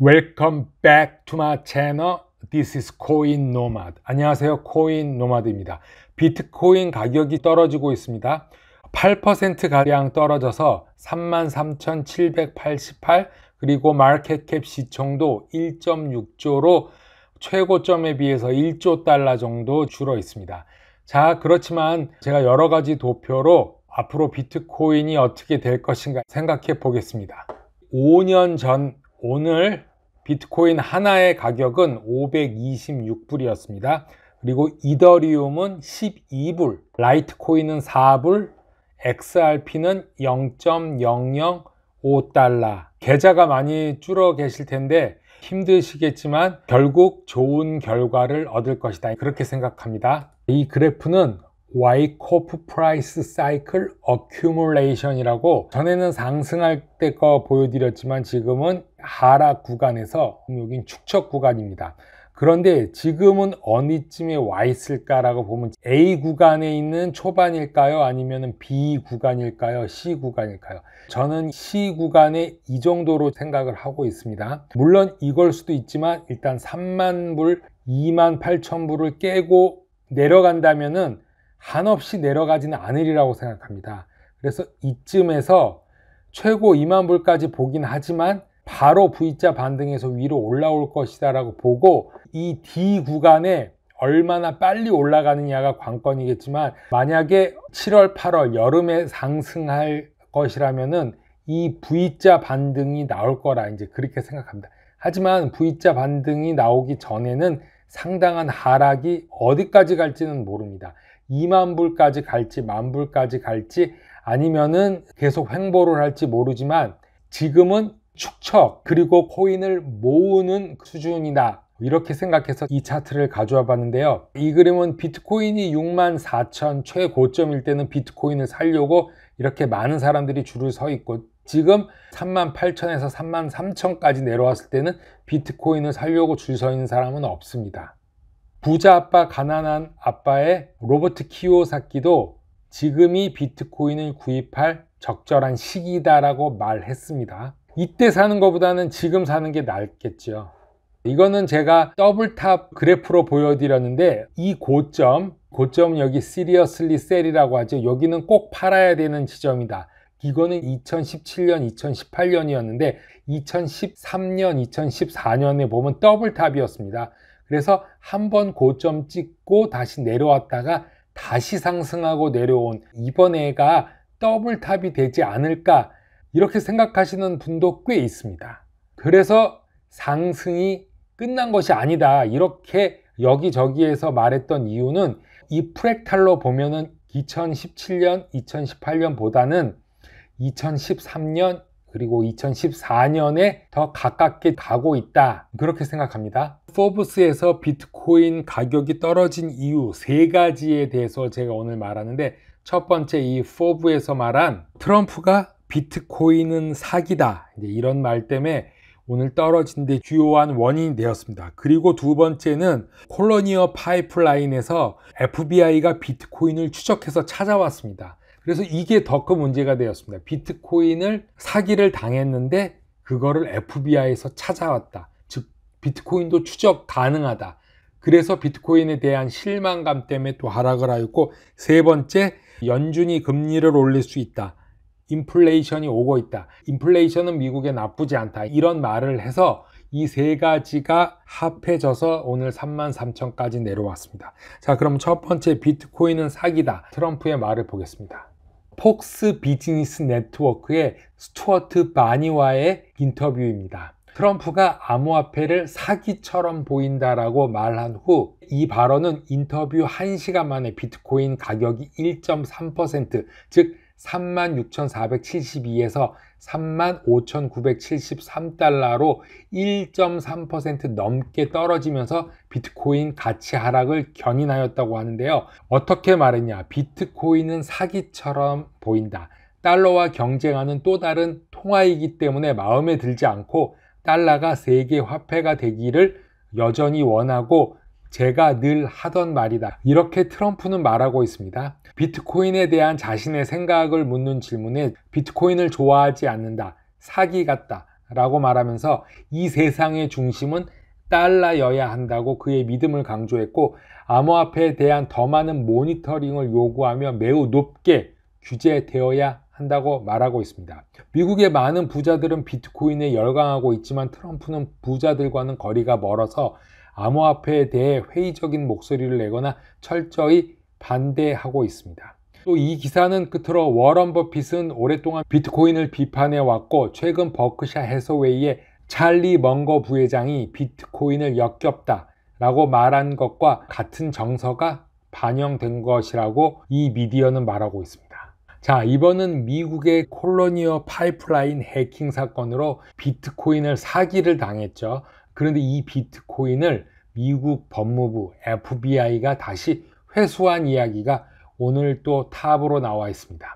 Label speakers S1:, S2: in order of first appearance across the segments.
S1: Welcome back to my channel. This is Coin Nomad. 안녕하세요. 코인 노마드입니다. 비트코인 가격이 떨어지고 있습니다. 8% 가량 떨어져서 33,788, 그리고 마켓캡 시총도 1.6조로 최고점에 비해서 1조 달러 정도 줄어 있습니다. 자, 그렇지만 제가 여러 가지 도표로 앞으로 비트코인이 어떻게 될 것인가 생각해 보겠습니다. 5년 전 오늘 비트코인 하나의 가격은 526불이었습니다. 그리고 이더리움은 12불, 라이트코인은 4불, XRP는 0.005달러. 계좌가 많이 줄어 계실 텐데 힘드시겠지만 결국 좋은 결과를 얻을 것이다, 그렇게 생각합니다. 이 그래프는 와이코프 프라이스 사이클 어큐뮬레이션이라고, 전에는 상승할 때 거 보여드렸지만 지금은 하락 구간에서, 여긴 축적 구간입니다. 그런데 지금은 어디쯤에 와 있을까라고 보면 A 구간에 있는 초반일까요? 아니면 B 구간일까요? C 구간일까요? 저는 C 구간에 이 정도로 생각을 하고 있습니다. 물론 이걸 수도 있지만 일단 3만 불, 2만 8천 불을 깨고 내려간다면은 한없이 내려가지는 않으리라고 생각합니다. 그래서 이쯤에서 최고 2만 불까지 보긴 하지만 바로 V자 반등해서 위로 올라올 것이다 라고 보고, 이 D 구간에 얼마나 빨리 올라가느냐가 관건이겠지만, 만약에 7월 8월 여름에 상승할 것이라면은 이 V자 반등이 나올 거라 이제 그렇게 생각합니다. 하지만 V자 반등이 나오기 전에는 상당한 하락이 어디까지 갈지는 모릅니다. 2만 불까지 갈지, 만 불까지 갈지, 아니면은 계속 횡보를 할지 모르지만 지금은 축척, 그리고 코인을 모으는 수준이다, 이렇게 생각해서 이 차트를 가져와 봤는데요. 이 그림은 비트코인이 64,000 최고점일 때는 비트코인을 사려고 이렇게 많은 사람들이 줄을 서 있고, 지금 38,000에서 33,000까지 내려왔을 때는 비트코인을 사려고 줄 서 있는 사람은 없습니다. 부자 아빠 가난한 아빠의 로버트 키요사키도 지금이 비트코인을 구입할 적절한 시기다라고 말했습니다. 이때 사는 것보다는 지금 사는 게 낫겠죠. 이거는 제가 더블탑 그래프로 보여드렸는데, 이 고점은 여기 seriously sell이라고 하죠. 여기는 꼭 팔아야 되는 지점이다. 이거는 2017년, 2018년이었는데 2013년, 2014년에 보면 더블탑이었습니다. 그래서 한번 고점 찍고 다시 내려왔다가 다시 상승하고 내려온, 이번에가 더블탑이 되지 않을까, 이렇게 생각하시는 분도 꽤 있습니다. 그래서 상승이 끝난 것이 아니다, 이렇게 여기저기에서 말했던 이유는, 이 프랙탈로 보면은 2017년, 2018년보다는 2013년 그리고 2014년에 더 가깝게 가고 있다, 그렇게 생각합니다. 포브스에서 비트코인 가격이 떨어진 이유 3가지에 대해서 제가 오늘 말하는데, 첫 번째, 이 포브에서 말한 트럼프가 비트코인은 사기다, 이제 이런 말 때문에 오늘 떨어진 데 주요한 원인이 되었습니다. 그리고 두 번째는 콜로니얼 파이프라인에서 FBI가 비트코인을 추적해서 찾아왔습니다. 그래서 이게 더 큰 문제가 되었습니다. 비트코인을 사기를 당했는데 그거를 FBI에서 찾아왔다. 즉 비트코인도 추적 가능하다. 그래서 비트코인에 대한 실망감 때문에 또 하락을 하였고, 세 번째, 연준이 금리를 올릴 수 있다. 인플레이션이 오고 있다. 인플레이션은 미국에 나쁘지 않다. 이런 말을 해서 이 3가지가 합해져서 오늘 33,000까지 내려왔습니다. 자, 그럼 첫 번째, 비트코인은 사기다, 트럼프의 말을 보겠습니다. 폭스 비즈니스 네트워크의 스튜어트 바니와의 인터뷰입니다. 트럼프가 암호화폐를 사기처럼 보인다라고 말한 후, 이 발언은 인터뷰 1시간 만에 비트코인 가격이 1.3%, 즉 36,472에서 35,973달러로 1.3% 넘게 떨어지면서 비트코인 가치 하락을 견인하였다고 하는데요. 어떻게 말했냐? 비트코인은 사기처럼 보인다. 달러와 경쟁하는 또 다른 통화이기 때문에 마음에 들지 않고 달러가 세계 화폐가 되기를 여전히 원하고 제가 늘 하던 말이다, 이렇게 트럼프는 말하고 있습니다. 비트코인에 대한 자신의 생각을 묻는 질문에 비트코인을 좋아하지 않는다, 사기 같다, 라고 말하면서 이 세상의 중심은 달러여야 한다고 그의 믿음을 강조했고, 암호화폐에 대한 더 많은 모니터링을 요구하며 매우 높게 규제되어야 한다고 말하고 있습니다. 미국의 많은 부자들은 비트코인에 열광하고 있지만 트럼프는 부자들과는 거리가 멀어서 암호화폐에 대해 회의적인 목소리를 내거나 철저히 반대하고 있습니다. 또 이 기사는 끝으로 워런 버핏은 오랫동안 비트코인을 비판해 왔고, 최근 버크샤 해서웨이의 찰리 먼거 부회장이 비트코인을 역겹다 라고 말한 것과 같은 정서가 반영된 것이라고 이 미디어는 말하고 있습니다. 자, 이번은 미국의 콜로니얼 파이프라인 해킹 사건으로 비트코인을 사기를 당했죠. 그런데 이 비트코인을 미국 법무부 FBI가 다시 회수한 이야기가 오늘 또 탑으로 나와 있습니다.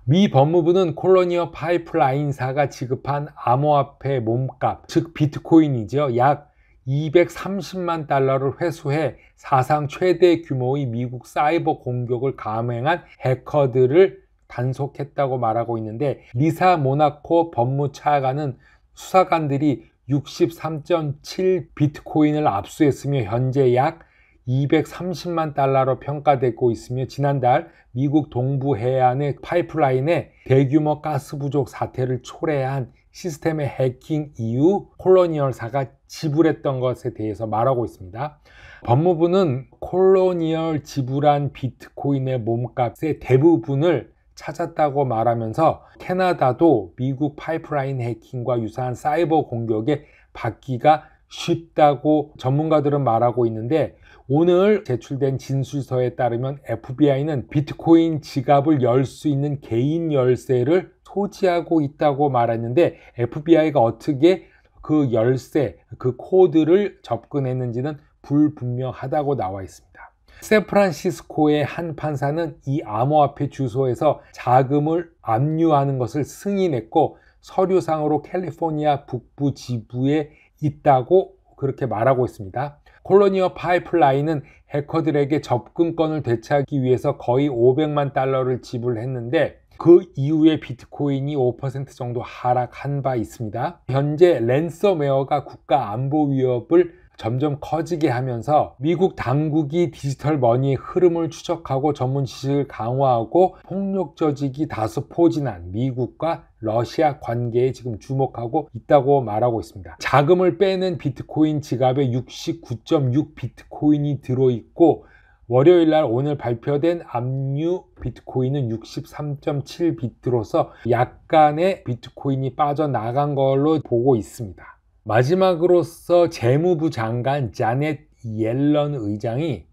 S1: 미 법무부는 콜로니얼 파이프라인사가 지급한 암호화폐 몸값, 즉 비트코인이죠, 약 230만 달러를 회수해 사상 최대 규모의 미국 사이버 공격을 감행한 해커들을 단속했다고 말하고 있는데, 리사 모나코 법무차관은 수사관들이 63.7 비트코인을 압수했으며 현재 약 230만 달러로 평가되고 있으며, 지난달 미국 동부 해안의 파이프라인에 대규모 가스 부족 사태를 초래한 시스템의 해킹 이후 콜로니얼사가 지불했던 것에 대해서 말하고 있습니다. 법무부는 콜로니얼 지불한 비트코인의 몸값의 대부분을 찾았다고 말하면서 캐나다도 미국 파이프라인 해킹과 유사한 사이버 공격에 받기가 쉽다고 전문가들은 말하고 있는데, 오늘 제출된 진술서에 따르면 FBI는 비트코인 지갑을 열 수 있는 개인 열쇠를 소지하고 있다고 말했는데, FBI가 어떻게 그 열쇠, 그 코드를 접근했는지는 불분명하다고 나와 있습니다. 샌프란시스코의 한 판사는 이 암호화폐 주소에서 자금을 압류하는 것을 승인했고, 서류상으로 캘리포니아 북부 지부에 있다고 그렇게 말하고 있습니다. 콜로니얼 파이프라인은 해커들에게 접근권을 되찾기 위해서 거의 500만 달러를 지불했는데, 그 이후에 비트코인이 5% 정도 하락한 바 있습니다. 현재 랜섬웨어가 국가 안보 위협을 점점 커지게 하면서 미국 당국이 디지털 머니의 흐름을 추적하고 전문 지식을 강화하고 폭력 조직이 다수 포진한 미국과 러시아 관계에 지금 주목하고 있다고 말하고 있습니다. 자금을 빼는 비트코인 지갑에 69.6 비트코인이 들어있고, 월요일날 오늘 발표된 압류 비트코인은 63.7 비트로서 약간의 비트코인이 빠져나간 걸로 보고 있습니다. 마지막으로서 재무부 장관 자넷 옐런 의장이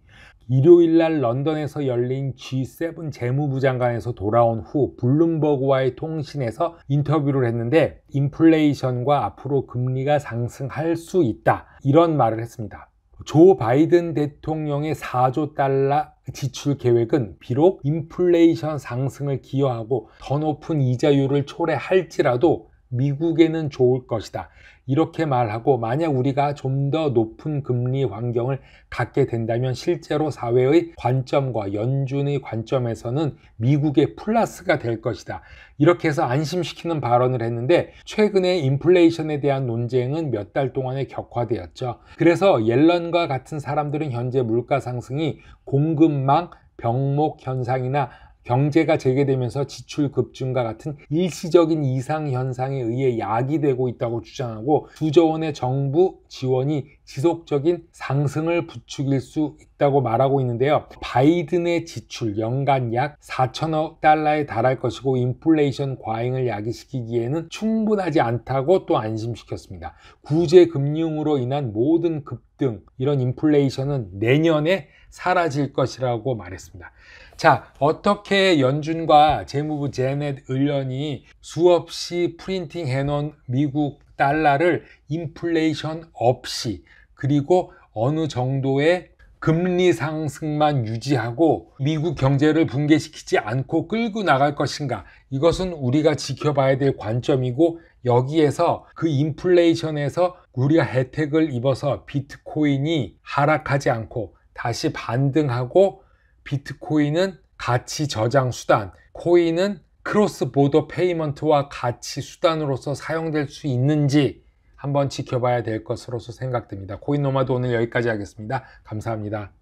S1: 일요일날 런던에서 열린 G7 재무부 장관에서 돌아온 후 블룸버그와의 통신에서 인터뷰를 했는데, 인플레이션과 앞으로 금리가 상승할 수 있다, 이런 말을 했습니다. 조 바이든 대통령의 4조 달러 지출 계획은 비록 인플레이션 상승을 기여하고 더 높은 이자율을 초래할지라도 미국에는 좋을 것이다, 이렇게 말하고, 만약 우리가 좀 더 높은 금리 환경을 갖게 된다면 실제로 사회의 관점과 연준의 관점에서는 미국의 플러스가 될 것이다, 이렇게 해서 안심시키는 발언을 했는데, 최근에 인플레이션에 대한 논쟁은 몇 달 동안에 격화되었죠. 그래서 옐런과 같은 사람들은 현재 물가 상승이 공급망 병목 현상이나 경제가 재개되면서 지출 급증과 같은 일시적인 이상 현상에 의해 야기되고 있다고 주장하고, 9조 원의 정부 지원이 지속적인 상승을 부추길 수 있다고 말하고 있는데요. 바이든의 지출 연간 약 4천억 달러에 달할 것이고, 인플레이션 과잉을 야기시키기에는 충분하지 않다고 또 안심시켰습니다. 구제 금융으로 인한 모든 급등, 이런 인플레이션은 내년에 사라질 것이라고 말했습니다. 자, 어떻게 연준과 재무부 제넷 옐런이 수없이 프린팅 해놓은 미국 달러를 인플레이션 없이, 그리고 어느 정도의 금리 상승만 유지하고 미국 경제를 붕괴시키지 않고 끌고 나갈 것인가, 이것은 우리가 지켜봐야 될 관점이고, 여기에서 그 인플레이션에서 우리가 혜택을 입어서 비트코인이 하락하지 않고 다시 반등하고, 비트코인은 가치 저장 수단, 코인은 크로스 보더 페이먼트와 가치 수단으로서 사용될 수 있는지, 한번 지켜봐야 될 것으로서 생각됩니다. 코인노마드 오늘 여기까지 하겠습니다. 감사합니다.